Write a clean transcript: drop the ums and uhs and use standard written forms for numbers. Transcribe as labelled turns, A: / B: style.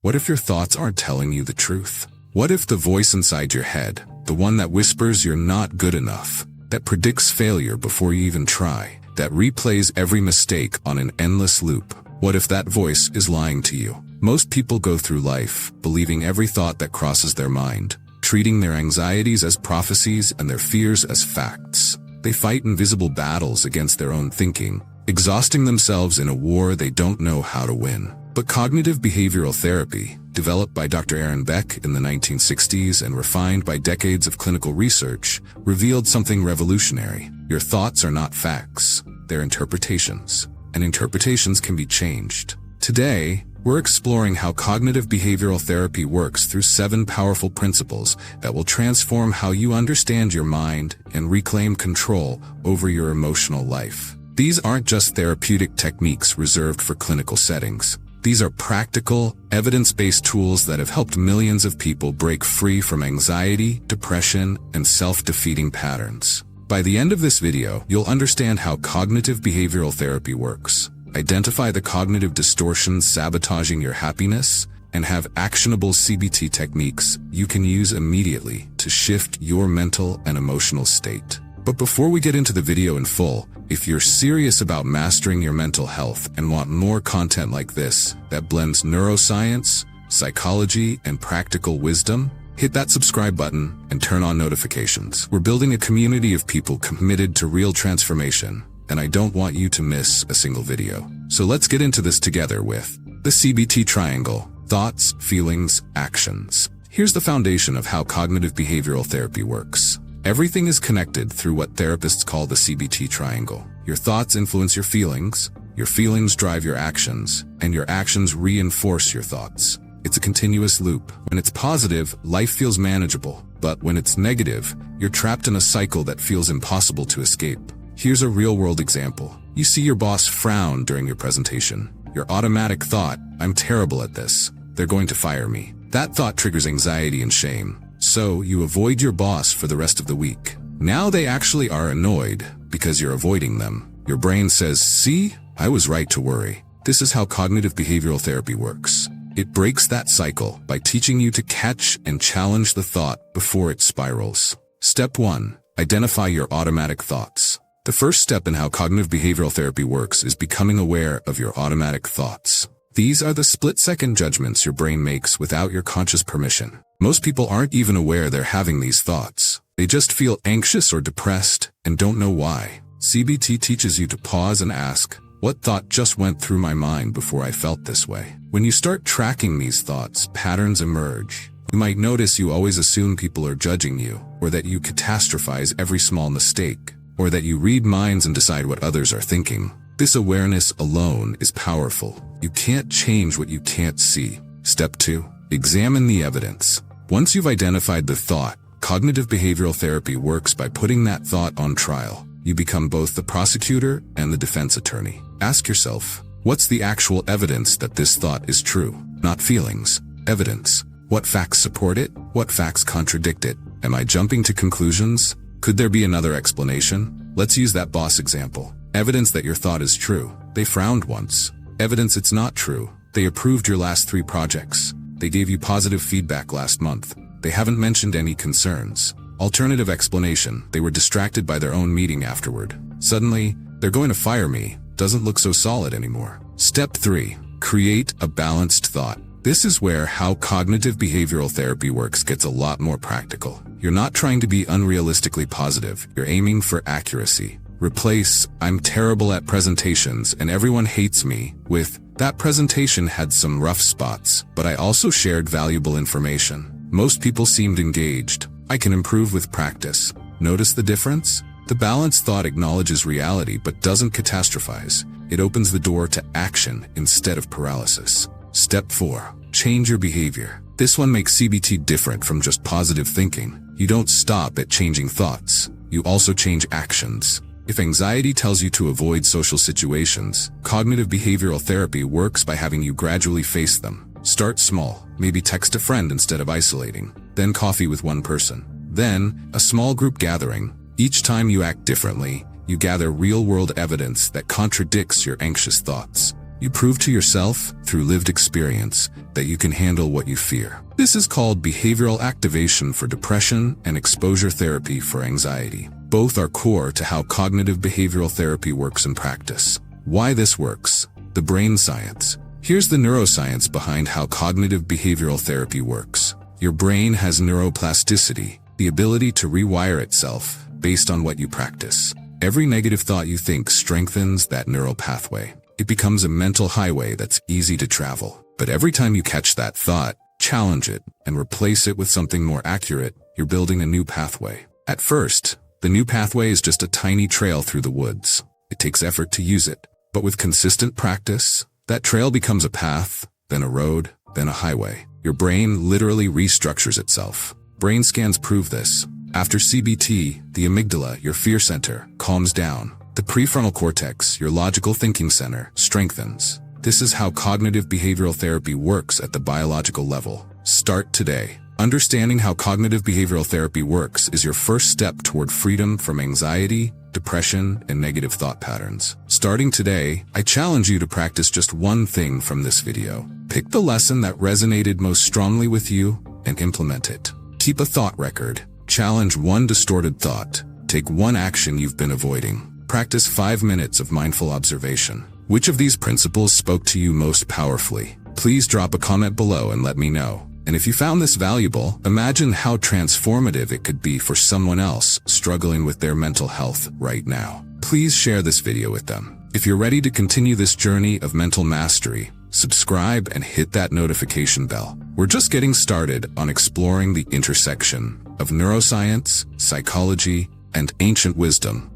A: What if your thoughts aren't telling you the truth? What if the voice inside your head, the one that whispers you're not good enough, that predicts failure before you even try, that replays every mistake on an endless loop, what if that voice is lying to you? Most people go through life believing every thought that crosses their mind, treating their anxieties as prophecies and their fears as facts. They fight invisible battles against their own thinking, exhausting themselves in a war they don't know how to win. But cognitive behavioral therapy, developed by Dr. Aaron Beck in the 1960s and refined by decades of clinical research, revealed something revolutionary. Your thoughts are not facts, they're interpretations, and interpretations can be changed. Today, we're exploring how cognitive behavioral therapy works through 7 powerful principles that will transform how you understand your mind and reclaim control over your emotional life. These aren't just therapeutic techniques reserved for clinical settings. These are practical, evidence-based tools that have helped millions of people break free from anxiety, depression, and self-defeating patterns. By the end of this video, you'll understand how cognitive behavioral therapy works, identify the cognitive distortions sabotaging your happiness, and have actionable CBT techniques you can use immediately to shift your mental and emotional state. But before we get into the video in full, if you're serious about mastering your mental health and want more content like this that blends neuroscience, psychology, and practical wisdom, hit that subscribe button and turn on notifications. We're building a community of people committed to real transformation, and I don't want you to miss a single video. So let's get into this together with the CBT triangle: thoughts, feelings, actions. Here's the foundation of how cognitive behavioral therapy works. Everything is connected through what therapists call the CBT triangle. Your thoughts influence your feelings drive your actions, and your actions reinforce your thoughts. It's a continuous loop. When it's positive, life feels manageable, but when it's negative, you're trapped in a cycle that feels impossible to escape. Here's a real-world example. You see your boss frown during your presentation. Your automatic thought, "I'm terrible at this. They're going to fire me." That thought triggers anxiety and shame. So you avoid your boss for the rest of the week. Now they actually are annoyed because you're avoiding them. Your brain says, "See, I was right to worry." This is how cognitive behavioral therapy works. It breaks that cycle by teaching you to catch and challenge the thought before it spirals. Step 1. Identify your automatic thoughts. The first step in how cognitive behavioral therapy works is becoming aware of your automatic thoughts. These are the split-second judgments your brain makes without your conscious permission. Most people aren't even aware they're having these thoughts. They just feel anxious or depressed and don't know why. CBT teaches you to pause and ask, "What thought just went through my mind before I felt this way?" When you start tracking these thoughts, patterns emerge. You might notice you always assume people are judging you, or that you catastrophize every small mistake, or that you read minds and decide what others are thinking. This awareness alone is powerful. You can't change what you can't see. Step 2. Examine the evidence. Once you've identified the thought, cognitive behavioral therapy works by putting that thought on trial. You become both the prosecutor and the defense attorney. Ask yourself, what's the actual evidence that this thought is true? Not feelings, evidence. What facts support it? What facts contradict it? Am I jumping to conclusions? Could there be another explanation? Let's use that boss example. Evidence that your thought is true. They frowned once. Evidence it's not true. They approved your last 3 projects. They gave you positive feedback last month. They haven't mentioned any concerns. Alternative explanation: they were distracted by their own meeting afterward. Suddenly, "They're going to fire me" doesn't look so solid anymore. Step 3. Create a balanced thought. This is where how cognitive behavioral therapy works gets a lot more practical. You're not trying to be unrealistically positive. You're aiming for accuracy. Replace "I'm terrible at presentations and everyone hates me" with "that presentation had some rough spots, but I also shared valuable information. Most people seemed engaged. I can improve with practice." Notice the difference? The balanced thought acknowledges reality but doesn't catastrophize. It opens the door to action instead of paralysis. Step 4. Change your behavior. This one makes CBT different from just positive thinking. You don't stop at changing thoughts. You also change actions. If anxiety tells you to avoid social situations, cognitive behavioral therapy works by having you gradually face them. Start small, maybe text a friend instead of isolating, then coffee with one person, then a small group gathering. Each time you act differently, you gather real-world evidence that contradicts your anxious thoughts. You prove to yourself, through lived experience, that you can handle what you fear. This is called behavioral activation for depression and exposure therapy for anxiety. Both are core to how cognitive behavioral therapy works in practice. Why this works? The brain science. Here's the neuroscience behind how cognitive behavioral therapy works. Your brain has neuroplasticity, the ability to rewire itself based on what you practice. Every negative thought you think strengthens that neural pathway. It becomes a mental highway that's easy to travel. But every time you catch that thought, challenge it, and replace it with something more accurate, you're building a new pathway. At first, the new pathway is just a tiny trail through the woods. It takes effort to use it. But with consistent practice, that trail becomes a path, then a road, then a highway. Your brain literally restructures itself. Brain scans prove this. After CBT, the amygdala, your fear center, calms down. The prefrontal cortex, your logical thinking center, strengthens. This is how cognitive behavioral therapy works at the biological level. Start today. Understanding how cognitive behavioral therapy works is your first step toward freedom from anxiety, depression, and negative thought patterns. Starting today, I challenge you to practice just one thing from this video. Pick the lesson that resonated most strongly with you and implement it. Keep a thought record. Challenge one distorted thought. Take one action you've been avoiding. Practice 5 minutes of mindful observation. Which of these principles spoke to you most powerfully? Please drop a comment below and let me know. And if you found this valuable, imagine how transformative it could be for someone else struggling with their mental health right now. Please share this video with them. If you're ready to continue this journey of mental mastery, subscribe and hit that notification bell. We're just getting started on exploring the intersection of neuroscience, psychology, and ancient wisdom.